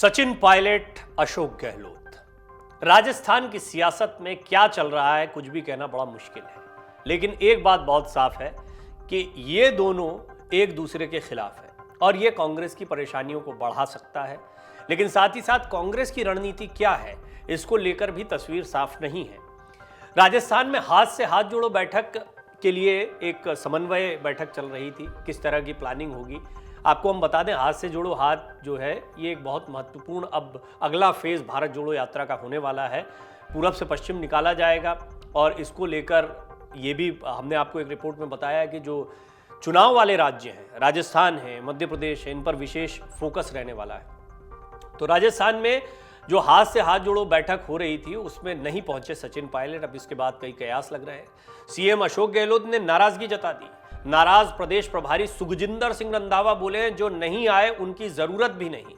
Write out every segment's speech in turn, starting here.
सचिन पायलट, अशोक गहलोत। राजस्थान की सियासत में क्या चल रहा है कुछ भी कहना बड़ा मुश्किल है, लेकिन एक बात बहुत साफ है कि ये दोनों एक दूसरे के खिलाफ है और ये कांग्रेस की परेशानियों को बढ़ा सकता है। लेकिन साथ ही साथ कांग्रेस की रणनीति क्या है इसको लेकर भी तस्वीर साफ नहीं है। राजस्थान में हाथ से हाथ जोड़ो बैठक के लिए एक समन्वय बैठक चल रही थी, किस तरह की प्लानिंग होगी आपको हम बता दें। हाथ से जोड़ो हाथ जो है ये एक बहुत महत्वपूर्ण अब अगला फेज भारत जोड़ो यात्रा का होने वाला है। पूरब से पश्चिम निकाला जाएगा और इसको लेकर ये भी हमने आपको एक रिपोर्ट में बताया कि जो चुनाव वाले राज्य हैं, राजस्थान है, मध्य प्रदेश है, इन पर विशेष फोकस रहने वाला है। तो राजस्थान में जो हाथ से हाथ जोड़ो बैठक हो रही थी उसमें नहीं पहुंचे सचिन पायलट। अब इसके बाद कई कयास लग रहे हैं। सीएम अशोक गहलोत ने नाराजगी जता दी। नाराज प्रदेश प्रभारी सुखजिंदर सिंह रंधावा बोले जो नहीं आए उनकी जरूरत भी नहीं।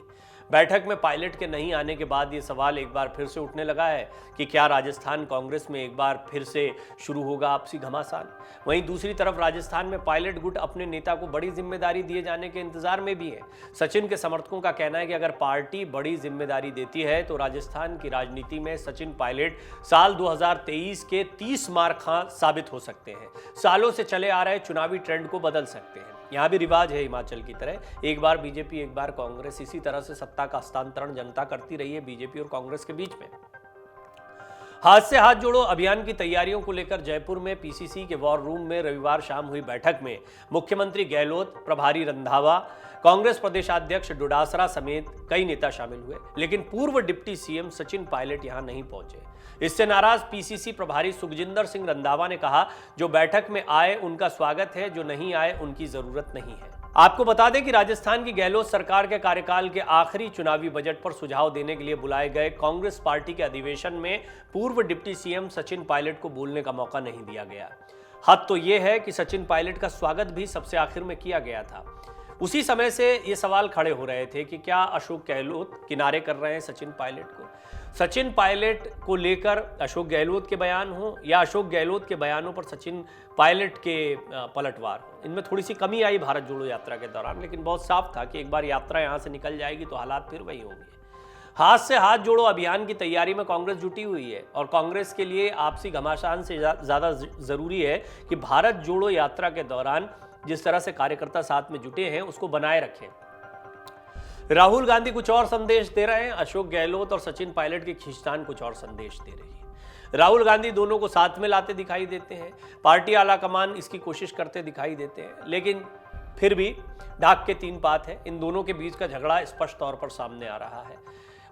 बैठक में पायलट के नहीं आने के बाद ये सवाल एक बार फिर से उठने लगा है कि क्या राजस्थान कांग्रेस में एक बार फिर से शुरू होगा आपसी घमासान। वहीं दूसरी तरफ राजस्थान में पायलट गुट अपने नेता को बड़ी जिम्मेदारी दिए जाने के इंतजार में भी है। सचिन के समर्थकों का कहना है कि अगर पार्टी बड़ी जिम्मेदारी देती है तो राजस्थान की राजनीति में सचिन पायलट साल 2023 के 30 मार खां साबित हो सकते हैं। सालों से चले आ रहे चुनावी ट्रेंड को बदल सकते हैं। यहाँ भी रिवाज है हिमाचल की तरह, एक बार बीजेपी एक बार कांग्रेस, इसी तरह से सत्ता का हस्तांतरण जनता करती रही है बीजेपी और कांग्रेस के बीच में। हाथ से हाथ जोड़ो अभियान की तैयारियों को लेकर जयपुर में पीसीसी के वॉर रूम में रविवार शाम हुई बैठक में मुख्यमंत्री गहलोत, प्रभारी रंधावा, कांग्रेस प्रदेशाध्यक्ष डोडासरा समेत कई नेता शामिल हुए, लेकिन पूर्व डिप्टी सीएम सचिन पायलट यहां नहीं पहुंचे। इससे नाराज पीसीसी प्रभारी सुखजिंदर सिंह रंधावा ने कहा जो बैठक में आए उनका स्वागत है, जो नहीं आए उनकी जरूरत नहीं है। आपको बता दें कि राजस्थान की गहलोत सरकार के कार्यकाल के आखिरी चुनावी बजट पर सुझाव देने के लिए बुलाए गए कांग्रेस पार्टी के अधिवेशन में पूर्व डिप्टी सीएम सचिन पायलट को बोलने का मौका नहीं दिया गया। हद तो यह है कि सचिन पायलट का स्वागत भी सबसे आखिर में किया गया था। उसी समय से ये सवाल खड़े हो रहे थे कि क्या अशोक गहलोत किनारे कर रहे हैं सचिन पायलट को। सचिन पायलट को लेकर अशोक गहलोत के बयान हो या अशोक गहलोत के बयानों पर सचिन पायलट के पलटवार हो, इनमें थोड़ी सी कमी आई भारत जोड़ो यात्रा के दौरान, लेकिन बहुत साफ था कि एक बार यात्रा यहां से निकल जाएगी तो हालात फिर वही होंगे। हाथ से हाथ जोड़ो अभियान की तैयारी में कांग्रेस जुटी हुई है और कांग्रेस के लिए आपसी घमासान से ज्यादा जरूरी है कि भारत जोड़ो यात्रा के दौरान जिस तरह से कार्यकर्ता साथ में जुटे हैं उसको बनाए रखें। राहुल गांधी कुछ और संदेश दे रहे हैं, अशोक गहलोत और सचिन पायलट की खींचतान कुछ और संदेश दे रही है। राहुल गांधी दोनों को साथ में लाते दिखाई देते हैं, पार्टी आला कमान इसकी कोशिश करते दिखाई देते हैं, लेकिन फिर भी ढाक के तीन पात है। इन दोनों के बीच का झगड़ा स्पष्ट तौर पर सामने आ रहा है।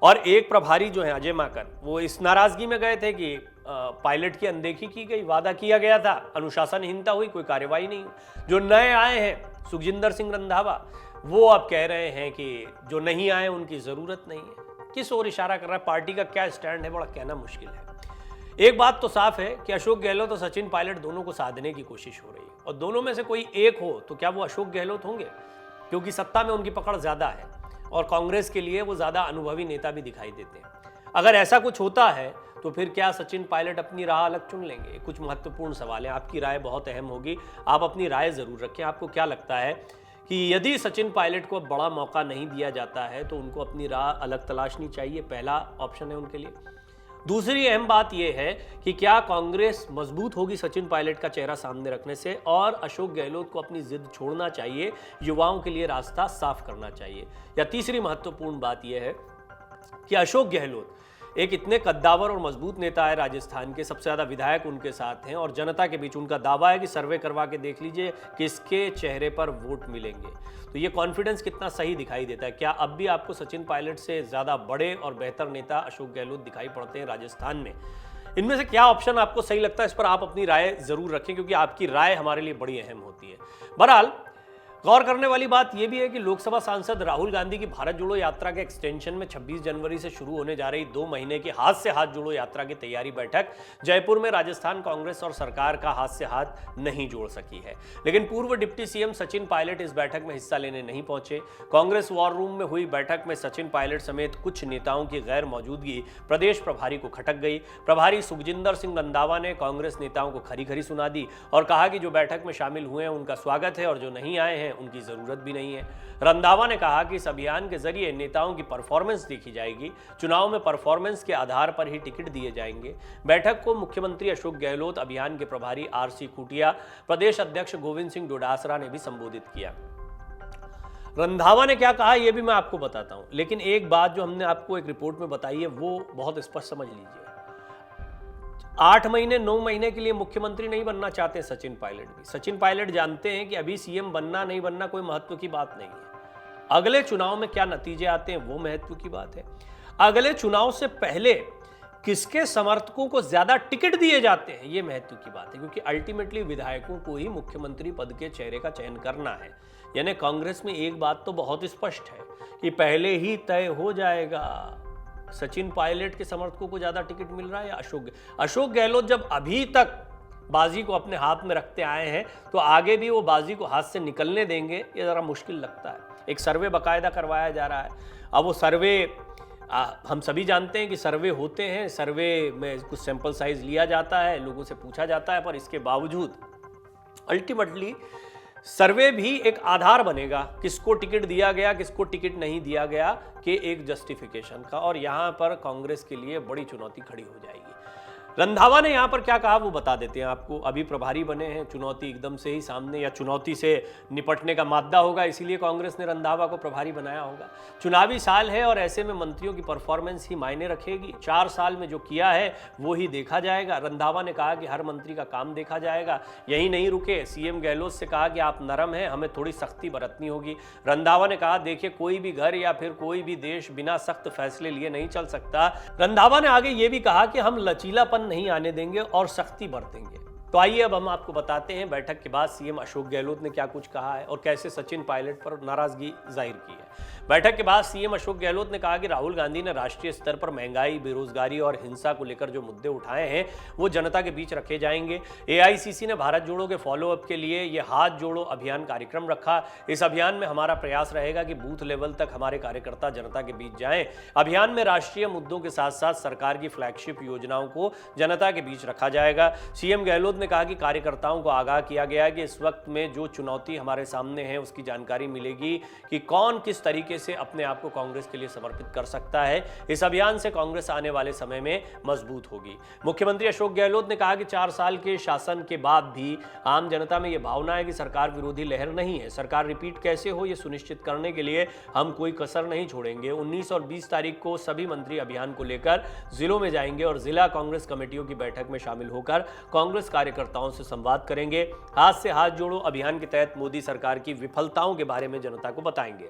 और एक प्रभारी जो है अजय माकन, वो इस नाराजगी में गए थे कि पायलट की अनदेखी की गई, वादा किया गया था, अनुशासनहीनता हुई, कोई कार्रवाई नहीं। जो नए आए हैं सुखजिंदर सिंह रंधावा, वो अब कह रहे हैं कि जो नहीं आए उनकी जरूरत नहीं है। किस ओर इशारा कर रहा है, पार्टी का क्या स्टैंड है, बड़ा कहना मुश्किल है। एक बात तो साफ है कि अशोक गहलोत और सचिन पायलट दोनों को साधने की कोशिश हो रही है और दोनों में से कोई एक हो तो क्या वो अशोक गहलोत होंगे, क्योंकि सत्ता में उनकी पकड़ ज्यादा है और कांग्रेस के लिए वो ज्यादा अनुभवी नेता भी दिखाई देते हैं। अगर ऐसा कुछ होता है तो फिर क्या सचिन पायलट अपनी राह अलग चुन लेंगे? कुछ महत्वपूर्ण सवाल है, आपकी राय बहुत अहम होगी, आप अपनी राय जरूर रखें। आपको क्या लगता है कि यदि सचिन पायलट को बड़ा मौका नहीं दिया जाता है तो उनको अपनी राह अलग तलाशनी चाहिए? पहला ऑप्शन है उनके लिए। दूसरी अहम बात यह है कि क्या कांग्रेस मजबूत होगी सचिन पायलट का चेहरा सामने रखने से, और अशोक गहलोत को अपनी जिद छोड़ना चाहिए, युवाओं के लिए रास्ता साफ करना चाहिए? या तीसरी महत्वपूर्ण बात यह है कि अशोक गहलोत एक इतने कद्दावर और मजबूत नेता है, राजस्थान के सबसे ज्यादा विधायक उनके साथ हैं और जनता के बीच उनका दावा है कि सर्वे करवा के देख लीजिए किसके चेहरे पर वोट मिलेंगे। तो ये कॉन्फिडेंस कितना सही दिखाई देता है? क्या अब भी आपको सचिन पायलट से ज्यादा बड़े और बेहतर नेता अशोक गहलोत दिखाई पड़ते हैं राजस्थान में? इनमें से क्या ऑप्शन आपको सही लगता है, इस पर आप अपनी राय जरूर रखें, क्योंकि आपकी राय हमारे लिए बड़ी अहम होती है। बहरहाल गौर करने वाली बात यह भी है कि लोकसभा सांसद राहुल गांधी की भारत जोड़ो यात्रा के एक्सटेंशन में 26 जनवरी से शुरू होने जा रही 2 महीने की हाथ से हाथ जोड़ो यात्रा की तैयारी बैठक जयपुर में राजस्थान कांग्रेस और सरकार का हाथ से हाथ नहीं जोड़ सकी है। लेकिन पूर्व डिप्टी सीएम सचिन पायलट इस बैठक में हिस्सा लेने नहीं पहुंचे। कांग्रेस वॉर रूम में हुई बैठक में सचिन पायलट समेत कुछ नेताओं की गैर मौजूदगी प्रदेश प्रभारी को खटक गई। प्रभारी सुखजिंदर सिंह रंधावा ने कांग्रेस नेताओं को खरी खरी सुना दी और कहा कि जो बैठक में शामिल हुए हैं उनका स्वागत है और जो नहीं आए हैं उनकी ज़रूरत भी नहीं है। रंधावा ने कहा कि इस अभियान के जरिए नेताओं की परफॉर्मेंस देखी जाएगी, चुनाव में परफॉर्मेंस के आधार पर ही टिकट दिए जाएंगे। बैठक को मुख्यमंत्री अशोक गहलोत, अभियान के प्रभारी आरसी खूटिया, प्रदेश अध्यक्ष गोविंद सिंह डोडासरा ने भी संबोधित किया। रंधावा ने क्या कहा यह भी मैं आपको बताता हूं, लेकिन एक बात जो हमने आपको एक रिपोर्ट में बताई है वो बहुत स्पष्ट समझ लीजिए। 8 महीने 9 महीने के लिए मुख्यमंत्री नहीं बनना चाहते सचिन पायलट भी। सचिन पायलट जानते हैं कि अभी सीएम बनना नहीं बनना कोई महत्व की बात नहीं है। अगले चुनाव में क्या नतीजे आते हैं वो महत्व की बात है। अगले चुनाव से पहले किसके समर्थकों को ज्यादा टिकट दिए जाते हैं ये महत्व की बात है, क्योंकि अल्टीमेटली विधायकों को ही मुख्यमंत्री पद के चेहरे का चयन करना है। यानी कांग्रेस में एक बात तो बहुत स्पष्ट है कि पहले ही तय हो जाएगा सचिन पायलट के समर्थकों को ज्यादा टिकट मिल रहा है या अशोक गहलोत जब अभी तक बाजी को अपने हाथ में रखते आए हैं तो आगे भी वो बाजी को हाथ से निकलने देंगे ये जरा मुश्किल लगता है। एक सर्वे बाकायदा करवाया जा रहा है। अब वो सर्वे हम सभी जानते हैं कि सर्वे होते हैं, सर्वे में कुछ सैंपल साइज लिया जाता है, लोगों से पूछा जाता है, पर इसके बावजूद अल्टीमेटली सर्वे भी एक आधार बनेगा किसको टिकट दिया गया किसको टिकट नहीं दिया गया के एक जस्टिफिकेशन का, और यहां पर कांग्रेस के लिए बड़ी चुनौती खड़ी हो जाएगी। रंधावा ने यहां पर क्या कहा वो बता देते हैं आपको। अभी प्रभारी बने हैं, चुनौती एकदम से ही सामने या चुनौती से निपटने का मादा होगा, इसीलिए कांग्रेस ने रंधावा को प्रभारी बनाया होगा। चुनावी साल है और ऐसे में मंत्रियों की परफॉर्मेंस ही मायने रखेगी। 4 साल में जो किया है वो ही देखा जाएगा। रंधावा ने कहा कि हर मंत्री का काम देखा जाएगा। यही नहीं रुके, सीएम गहलोत से कहा कि आप नरम हैं, हमें थोड़ी सख्ती बरतनी होगी। रंधावा ने कहा देखिए कोई भी घर या फिर कोई भी देश बिना सख्त फैसले लिए नहीं चल सकता। रंधावा ने आगे ये भी कहा कि हम लचीलापन नहीं आने देंगे और सख्ती बरतेंगे। तो आइए अब हम आपको बताते हैं बैठक के बाद सीएम अशोक गहलोत ने क्या कुछ कहा है और कैसे सचिन पायलट पर नाराजगी जाहिर की है। बैठक के बाद सीएम अशोक गहलोत ने कहा कि राहुल गांधी ने राष्ट्रीय स्तर पर महंगाई, बेरोजगारी और हिंसा को लेकर जो मुद्दे उठाए हैं वो जनता के बीच रखे जाएंगे। एआईसीसी ने भारत जोड़ो के फॉलोअप के लिए ये हाथ जोड़ो अभियान कार्यक्रम रखा। इस अभियान में हमारा प्रयास रहेगा कि बूथ लेवल तक हमारे कार्यकर्ता जनता के बीच जाएं। अभियान में राष्ट्रीय मुद्दों के साथ साथ सरकार की फ्लैगशिप योजनाओं को जनता के बीच रखा जाएगा। सीएम गहलोत ने कहा कि कार्यकर्ताओं को आगाह किया गया कि इस वक्त में जो चुनौती हमारे सामने है उसकी जानकारी मिलेगी कि कौन किस तरीके से अपने आप को कांग्रेस के लिए समर्पित कर सकता है। इस अभियान से कांग्रेस आने वाले समय में मजबूत होगी। मुख्यमंत्री अशोक गहलोत ने कहा कि 4 साल के शासन के बाद भी आम जनता में यह भावना है कि सरकार विरोधी लहर नहीं है। सरकार रिपीट कैसे हो यह सुनिश्चित करने के लिए हम कोई कसर नहीं छोड़ेंगे। 19 और 20 तारीख को सभी मंत्री अभियान को लेकर जिलों में जाएंगे और जिला कांग्रेस कमेटियों की बैठक में शामिल होकर कांग्रेस कार्यकर्ताओं से संवाद करेंगे। हाथ से हाथ जोड़ो अभियान के तहत मोदी सरकार की विफलताओं के बारे में जनता को बताएंगे।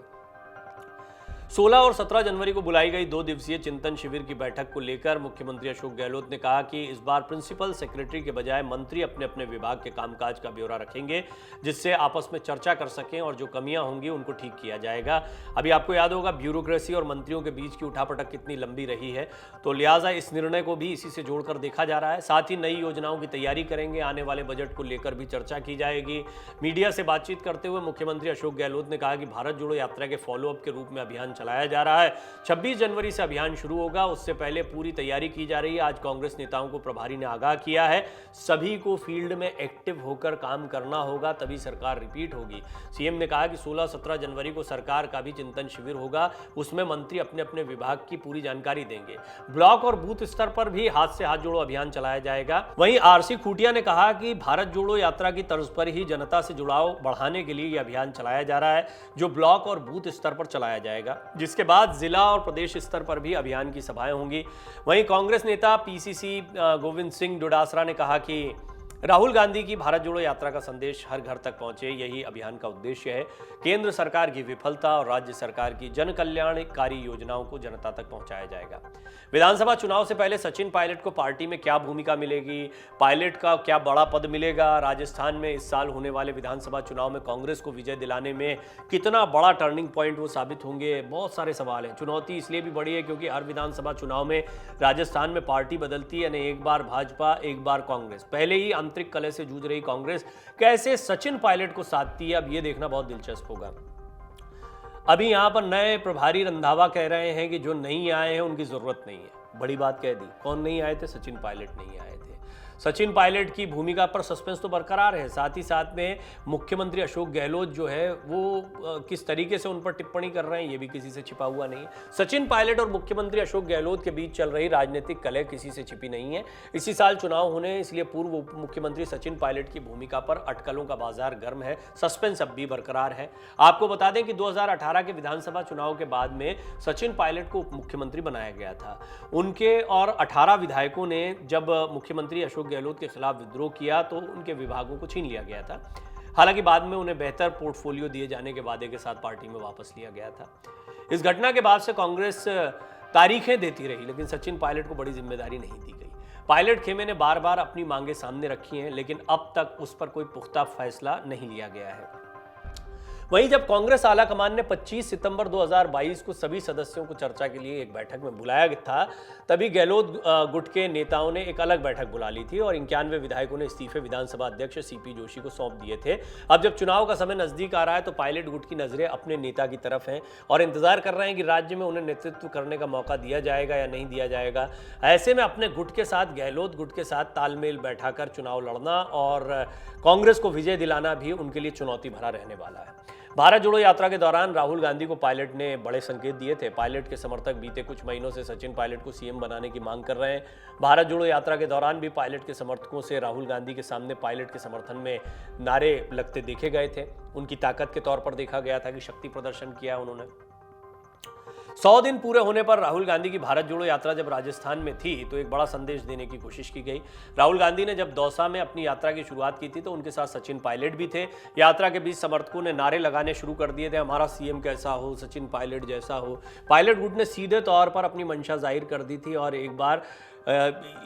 16 और 17 जनवरी को बुलाई गई 2 दिवसीय चिंतन शिविर की बैठक को लेकर मुख्यमंत्री अशोक गहलोत ने कहा कि इस बार प्रिंसिपल सेक्रेटरी के बजाय मंत्री अपने अपने विभाग के कामकाज का ब्यौरा रखेंगे, जिससे आपस में चर्चा कर सकें और जो कमियां होंगी उनको ठीक किया जाएगा। अभी आपको याद होगा ब्यूरोक्रेसी और मंत्रियों के बीच की उठापटक कितनी लंबी रही है, तो लिहाजा इस निर्णय को भी इसी से जोड़कर देखा जा रहा है। साथ ही नई योजनाओं की तैयारी करेंगे, आने वाले बजट को लेकर भी चर्चा की जाएगी। मीडिया से बातचीत करते हुए मुख्यमंत्री अशोक गहलोत ने कहा कि भारत जोड़ो यात्रा के फॉलोअप के रूप में अभियान चलाया जा रहा है। 26 जनवरी से अभियान शुरू होगा, उससे पहले पूरी तैयारी की जा रही है। आज कांग्रेस नेताओं को प्रभारी ने आगाह किया है, सभी को फील्ड में एक्टिव होकर काम करना होगा, तभी सरकार रिपीट होगी। सीएम ने कहा कि 16-17 जनवरी को सरकार का भी चिंतन शिविर होगा, उसमें मंत्री अपने अपने विभाग की पूरी जानकारी देंगे। ब्लॉक और बूथ स्तर पर भी हाथ से हाथ जोड़ो अभियान चलाया जाएगा। वहीं आरसी खूटिया ने कहा कि भारत जोड़ो यात्रा की तर्ज पर ही जनता से जुड़ाव बढ़ाने के लिए यह अभियान चलाया जा रहा है, जो ब्लॉक और बूथ स्तर पर चलाया जाएगा, जिसके बाद जिला और प्रदेश स्तर पर भी अभियान की सभाएं होंगी। वहीं कांग्रेस नेता पीसीसी गोविंद सिंह डोडासरा ने कहा कि राहुल गांधी की भारत जोड़ो यात्रा का संदेश हर घर तक पहुंचे, यही अभियान का उद्देश्य है। केंद्र सरकार की विफलता और राज्य सरकार की जन कल्याणकारी योजनाओं को जनता तक पहुंचाया जाएगा। विधानसभा चुनाव से पहले सचिन पायलट को पार्टी में क्या भूमिका मिलेगी, पायलट का क्या बड़ा पद मिलेगा, राजस्थान में इस साल होने वाले विधानसभा चुनाव में कांग्रेस को विजय दिलाने में कितना बड़ा टर्निंग पॉइंट वो साबित होंगे, बहुत सारे सवाल हैं। चुनौती इसलिए भी बड़ी है क्योंकि हर विधानसभा चुनाव में राजस्थान में पार्टी बदलती है, यानी एक बार भाजपा एक बार कांग्रेस। पहले ही आंतरिक कलह से जूझ रही कांग्रेस कैसे सचिन पायलट को साधती है, अब यह देखना बहुत दिलचस्प होगा। अभी यहां पर नए प्रभारी रंधावा कह रहे हैं कि जो नहीं आए हैं उनकी जरूरत नहीं है। बड़ी बात कह दी, कौन नहीं आए थे? सचिन पायलट नहीं आए थे। सचिन पायलट की भूमिका पर सस्पेंस तो बरकरार है, साथ ही साथ में मुख्यमंत्री अशोक गहलोत जो है वो किस तरीके से उन पर टिप्पणी कर रहे हैं ये भी किसी से छिपा हुआ नहीं है। सचिन पायलट और मुख्यमंत्री अशोक गहलोत के बीच चल रही राजनीतिक कलह किसी से छिपी नहीं है। इसी साल चुनाव होने, इसलिए पूर्व उप मुख्यमंत्री सचिन पायलट की भूमिका पर अटकलों का बाजार गर्म है, सस्पेंस अब भी बरकरार है। आपको बता दें कि 2018 के विधानसभा चुनाव के बाद में सचिन पायलट को उप मुख्यमंत्री बनाया गया था। उनके और 18 विधायकों ने जब मुख्यमंत्री अशोक गहलोत के खिलाफ विद्रोह किया तो उनके विभागों को छीन लिया गया था। हालांकि बाद में उन्हें बेहतर पोर्टफोलियो दिए जाने के वादे के साथ पार्टी में वापस लिया गया था। इस घटना के बाद से कांग्रेस तारीखें देती रही, लेकिन सचिन पायलट को बड़ी जिम्मेदारी नहीं दी गई। पायलट खेमे ने बार बार अपनी मांगें सामने रखी हैं, लेकिन अब तक उस पर कोई पुख्ता फैसला नहीं लिया गया है। वहीं जब कांग्रेस आला कमान ने 25 सितंबर 2022 को सभी सदस्यों को चर्चा के लिए एक बैठक में बुलाया था, तभी गहलोत गुट के नेताओं ने एक अलग बैठक बुला ली थी और 91 विधायकों ने इस्तीफे विधानसभा अध्यक्ष सीपी जोशी को सौंप दिए थे। अब जब चुनाव का समय नजदीक आ रहा है तो पायलट गुट की नजरें अपने नेता की तरफ हैं और इंतजार कर रहे हैं कि राज्य में उन्हें नेतृत्व करने का मौका दिया जाएगा या नहीं दिया जाएगा। ऐसे में अपने गुट के साथ, गहलोत गुट के साथ तालमेल बैठाकर चुनाव लड़ना और कांग्रेस को विजय दिलाना भी उनके लिए चुनौती भरा रहने वाला है। भारत जोड़ो यात्रा के दौरान राहुल गांधी को पायलट ने बड़े संकेत दिए थे। पायलट के समर्थक बीते कुछ महीनों से सचिन पायलट को सीएम बनाने की मांग कर रहे हैं। भारत जोड़ो यात्रा के दौरान भी पायलट के समर्थकों से राहुल गांधी के सामने पायलट के समर्थन में नारे लगते देखे गए थे। उनकी ताकत के तौर पर देखा गया था कि शक्ति प्रदर्शन किया उन्होंने। 100 दिन पूरे होने पर राहुल गांधी की भारत जोड़ो यात्रा जब राजस्थान में थी तो एक बड़ा संदेश देने की कोशिश की गई। राहुल गांधी ने जब दौसा में अपनी यात्रा की शुरुआत की थी तो उनके साथ सचिन पायलट भी थे। यात्रा के बीच समर्थकों ने नारे लगाने शुरू कर दिए थे, हमारा सीएम कैसा हो, सचिन पायलट जैसा हो। पायलट गुट ने सीधे तौर पर अपनी मंशा जाहिर कर दी थी और एक बार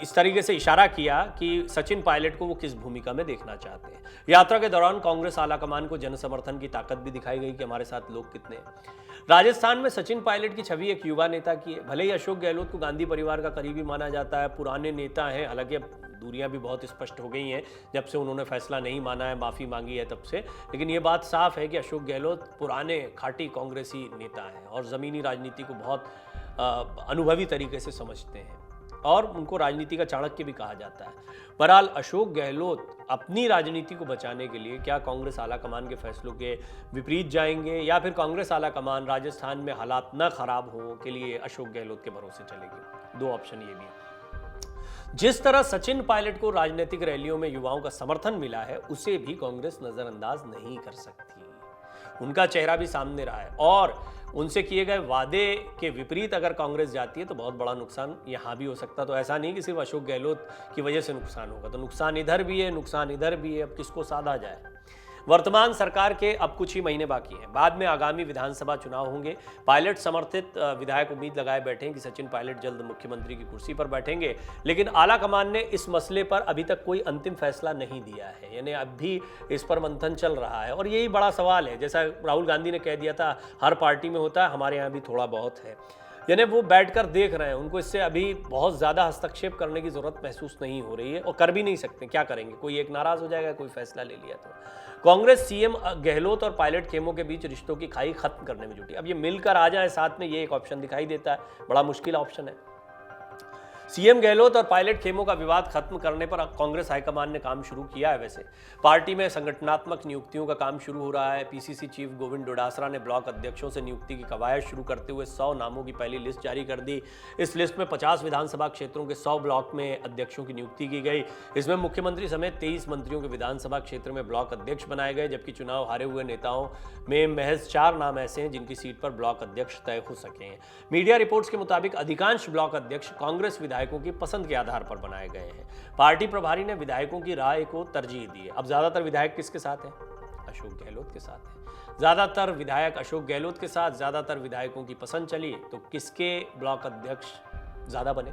इस तरीके से इशारा किया कि सचिन पायलट को वो किस भूमिका में देखना चाहते हैं। यात्रा के दौरान कांग्रेस आला कमान को जन समर्थन की ताकत भी दिखाई गई कि हमारे साथ लोग कितने हैं। राजस्थान में सचिन पायलट की छवि एक युवा नेता की है। भले ही अशोक गहलोत को गांधी परिवार का करीबी माना जाता है, पुराने नेता हैं, हालांकि अब दूरियां भी बहुत स्पष्ट हो गई हैं जब से उन्होंने फैसला नहीं माना है, माफ़ी मांगी है तब से। लेकिन ये बात साफ है कि अशोक गहलोत पुराने खाटी कांग्रेसी नेता हैं और ज़मीनी राजनीति को बहुत अनुभवी तरीके से समझते हैं और उनको राजनीति का चाणक्य भी कहा जाता है। बहरहाल अशोक गहलोत अपनी राजनीति को बचाने के लिए क्या कांग्रेस आला कमान के फैसलों के विपरीत जाएंगे या फिर कांग्रेस आला कमान राजस्थान में हालात न खराब हो के लिए अशोक गहलोत के भरोसे चलेगी? दो ऑप्शन ये भी है। जिस तरह सचिन पायलट को राजनीतिक रैलियों में युवाओं का समर्थन मिला है उसे भी कांग्रेस नजरअंदाज नहीं कर सकती। उनका चेहरा भी सामने रहा है और उनसे किए गए वादे के विपरीत अगर कांग्रेस जाती है तो बहुत बड़ा नुकसान यहाँ भी हो सकता। तो ऐसा नहीं कि सिर्फ अशोक गहलोत की वजह से नुकसान होगा, तो नुकसान इधर भी है, नुकसान इधर भी है। अब किसको साधा जाए? वर्तमान सरकार के अब कुछ ही महीने बाकी हैं, बाद में आगामी विधानसभा चुनाव होंगे। पायलट समर्थित विधायक उम्मीद लगाए बैठे हैं कि सचिन पायलट जल्द मुख्यमंत्री की कुर्सी पर बैठेंगे, लेकिन आला कमान ने इस मसले पर अभी तक कोई अंतिम फैसला नहीं दिया है, यानी अब भी इस पर मंथन चल रहा है। और यही बड़ा सवाल है, जैसा राहुल गांधी ने कह दिया था हर पार्टी में होता है, हमारे यहाँ भी थोड़ा बहुत है, यानी वो बैठकर देख रहे हैं। उनको इससे अभी बहुत ज़्यादा हस्तक्षेप करने की ज़रूरत महसूस नहीं हो रही है और कर भी नहीं सकते। क्या करेंगे? कोई एक नाराज़ हो जाएगा, कोई फैसला ले लिया तो। कांग्रेस सीएम गहलोत और पायलट खेमों के बीच रिश्तों की खाई खत्म करने में जुटी। अब ये मिलकर आ जाए साथ में, ये एक ऑप्शन दिखाई देता है, बड़ा मुश्किल ऑप्शन है। सीएम गहलोत और पायलट खेमों का विवाद खत्म करने पर कांग्रेस हाईकमान ने काम शुरू किया है। वैसे पार्टी में संगठनात्मक नियुक्तियों का काम शुरू हो रहा है। पीसीसी चीफ गोविंद डोडासरा ने ब्लॉक अध्यक्षों से नियुक्ति की कवायद शुरू करते हुए 100 नामों की पहली लिस्ट जारी कर दी। इस लिस्ट में 50 विधानसभा क्षेत्रों के 100 ब्लॉक में अध्यक्षों की नियुक्ति की गई। इसमें मुख्यमंत्री समेत 23 मंत्रियों के विधानसभा क्षेत्र में ब्लॉक अध्यक्ष बनाए गए, जबकि चुनाव हारे हुए नेताओं में महज 4 नाम ऐसे हैं जिनकी सीट पर ब्लॉक अध्यक्ष तय हो सके हैं। मीडिया रिपोर्ट्स के मुताबिक अधिकांश ब्लॉक अध्यक्ष कांग्रेस विधायकों की पसंद के आधार पर बनाए गए हैं। पार्टी प्रभारी ने विधायकों की राय को तरजीह दी है। अब ज्यादातर विधायक किसके साथ हैं? अशोक गहलोत के साथ हैं। ज्यादातर विधायक अशोक गहलोत के साथ, ज्यादातर विधायकों की पसंद चली तो किसके ब्लॉक अध्यक्ष ज्यादा बने?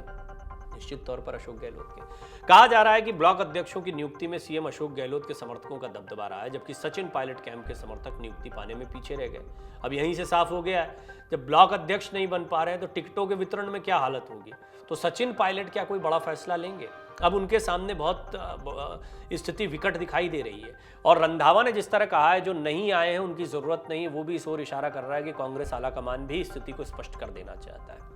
निश्चित तौर पर अशोक गहलोत के। कहा जा रहा है कि ब्लॉक अध्यक्षों की नियुक्ति में सीएम अशोक गहलोत के समर्थकों का दबदबा रहा है, जबकि सचिन पायलट कैंप के समर्थक नियुक्ति पाने में पीछे रह गए। अब यहीं से साफ हो गया है, जब ब्लॉक अध्यक्ष नहीं बन पा रहे हैं तो टिकटों के वितरण में क्या हालत होगी। तो सचिन पायलट क्या कोई बड़ा फैसला लेंगे? अब उनके सामने बहुत स्थिति विकट दिखाई दे रही है। और रंधावा ने जिस तरह कहा है, जो नहीं आए हैं उनकी जरूरत नहीं, वो भी इस ओर इशारा कर रहा है कि कांग्रेस आला कमान भी स्थिति को स्पष्ट कर देना चाहता है।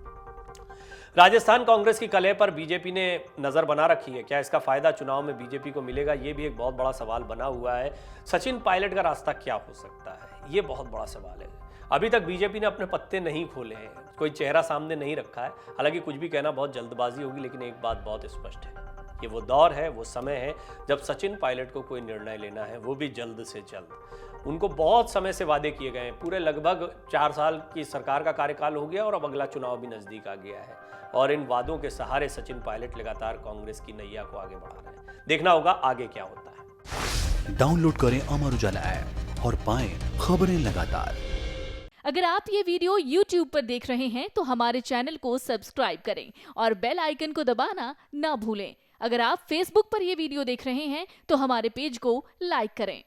राजस्थान कांग्रेस की कलह पर बीजेपी ने नजर बना रखी है। क्या इसका फायदा चुनाव में बीजेपी को मिलेगा, ये भी एक बहुत बड़ा सवाल बना हुआ है। सचिन पायलट का रास्ता क्या हो सकता है, ये बहुत बड़ा सवाल है। अभी तक बीजेपी ने अपने पत्ते नहीं खोले हैं, कोई चेहरा सामने नहीं रखा है। हालांकि कुछ भी कहना बहुत जल्दबाजी होगी, लेकिन एक बात बहुत स्पष्ट है, ये वो दौर है, वो समय है जब सचिन पायलट को कोई निर्णय लेना है, वो भी जल्द से जल्द। उनको बहुत समय से वादे किए गए हैं, पूरे लगभग 4 साल की सरकार का कार्यकाल हो गया और अब अगला चुनाव भी नजदीक आ गया है। और इन वादों के सहारे सचिन पायलट लगातार कांग्रेस की नैया को आगे बढ़ा रहे हैं। देखना होगा आगे क्या होता है। डाउनलोड करें अमर उजाला ऐप और पाएं खबरें लगातार। अगर आप ये वीडियो YouTube पर देख रहे हैं तो हमारे चैनल को सब्सक्राइब करें और बेल आइकन को दबाना ना भूलें। अगर आप Facebook पर यह वीडियो देख रहे हैं तो हमारे पेज को लाइक करें।